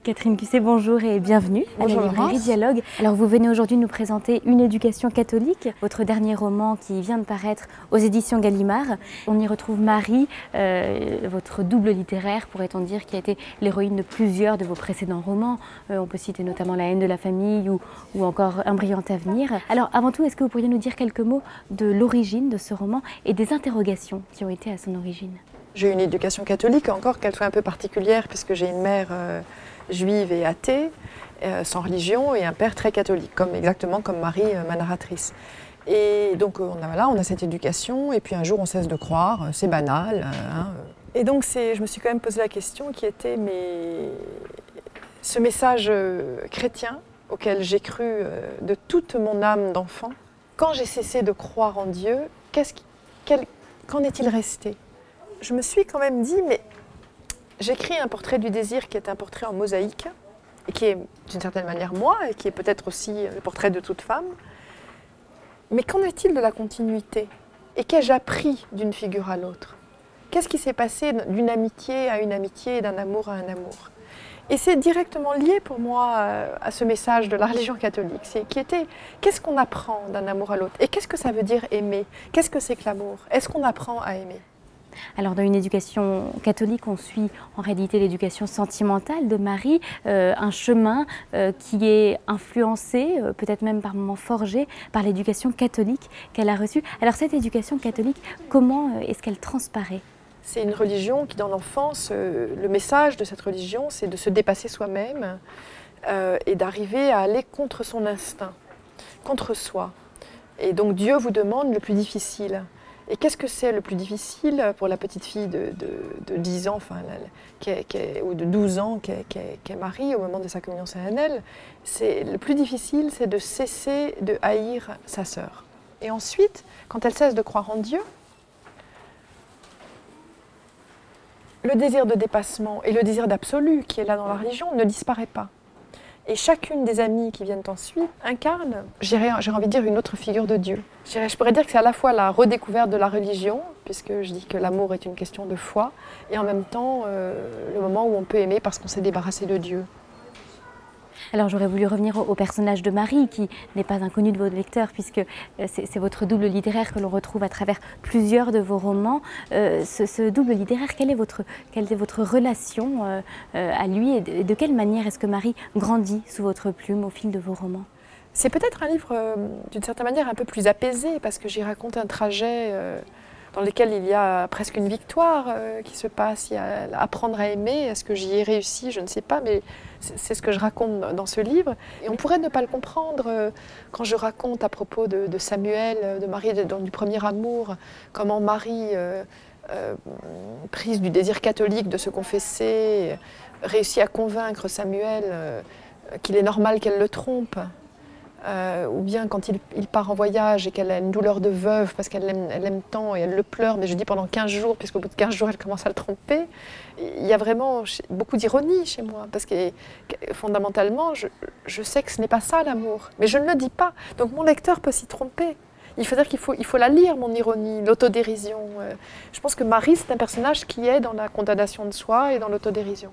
Catherine Cusset, bonjour et bienvenue Bonjour à la librairie Dialogue. Alors vous venez aujourd'hui nous présenter Une éducation catholique, votre dernier roman qui vient de paraître aux éditions Gallimard. On y retrouve Marie, votre double littéraire, pourrait-on dire, qui a été l'héroïne de plusieurs de vos précédents romans. On peut citer notamment La haine de la famille ou encore Un brillant avenir. Alors avant tout, est-ce que vous pourriez nous dire quelques mots de l'origine de ce roman et des interrogations qui ont été à son origine? J'ai eu une éducation catholique, encore qu'elle soit un peu particulière, puisque j'ai une mère juive et athée, sans religion, et un père très catholique, exactement comme Marie, ma narratrice. Et donc on a cette éducation, et puis un jour on cesse de croire, c'est banal. Et donc je me suis quand même posé la question qui était, mais ce message chrétien auquel j'ai cru de toute mon âme d'enfant, quand j'ai cessé de croire en Dieu, qu'en est-il resté? Je me suis quand même dit, mais j'écris un portrait du désir qui est un portrait en mosaïque, et qui est d'une certaine manière moi, et qui est peut-être aussi le portrait de toute femme. Mais qu'en est-il de la continuité? Et qu'ai-je appris d'une figure à l'autre? Qu'est-ce qui s'est passé d'une amitié à une amitié, d'un amour à un amour? Et c'est directement lié pour moi à ce message de la religion catholique, qu'est-ce qu'on apprend d'un amour à l'autre? Et qu'est-ce que ça veut dire aimer? Qu'est-ce que c'est que l'amour? Est-ce qu'on apprend à aimer? Alors dans Une éducation catholique, on suit en réalité l'éducation sentimentale de Marie, un chemin qui est influencé, peut-être même par moments forgé, par l'éducation catholique qu'elle a reçue. Alors cette éducation catholique, comment est-ce qu'elle transparaît? C'est une religion qui, dans l'enfance, le message de cette religion, c'est de se dépasser soi-même et d'arriver à aller contre son instinct, contre soi. Et donc Dieu vous demande le plus difficile. Et qu'est-ce que c'est le plus difficile pour la petite fille de 10 ans, ou de 12 ans qu'est Marie au moment de sa communion solennelle? Le plus difficile, c'est de cesser de haïr sa sœur. Et ensuite, quand elle cesse de croire en Dieu, le désir de dépassement et le désir d'absolu qui est là dans la religion ne disparaît pas. Et chacune des amies qui viennent ensuite incarne, j'ai envie de dire, une autre figure de Dieu. Je pourrais dire que c'est à la fois la redécouverte de la religion, puisque je dis que l'amour est une question de foi, et en même temps le moment où on peut aimer parce qu'on s'est débarrassé de Dieu. Alors j'aurais voulu revenir au personnage de Marie, qui n'est pas inconnu de vos lecteurs, puisque c'est votre double littéraire que l'on retrouve à travers plusieurs de vos romans. Ce double littéraire, quelle est votre relation à lui, et de quelle manière est-ce que Marie grandit sous votre plume au fil de vos romans? C'est peut-être un livre d'une certaine manière un peu plus apaisé, parce que j'y raconte un trajet dans lequel il y a presque une victoire qui se passe. Il y a apprendre à aimer. Est-ce que j'y ai réussi? Je ne sais pas, mais c'est ce que je raconte dans ce livre. Et on pourrait ne pas le comprendre quand je raconte à propos de Samuel, de Marie, du premier amour, comment Marie, prise du désir catholique de se confesser, réussit à convaincre Samuel qu'il est normal qu'elle le trompe. Ou bien quand il part en voyage et qu'elle a une douleur de veuve parce qu'elle l'aime tant et elle le pleure, mais je dis pendant 15 jours, puisqu'au bout de 15 jours elle commence à le tromper. Il y a vraiment beaucoup d'ironie chez moi, parce que fondamentalement je sais que ce n'est pas ça l'amour, mais je ne le dis pas, donc mon lecteur peut s'y tromper. Il faut dire qu'il faut la lire, mon ironie, l'autodérision. Je pense que Marie, c'est un personnage qui est dans la condamnation de soi et dans l'autodérision.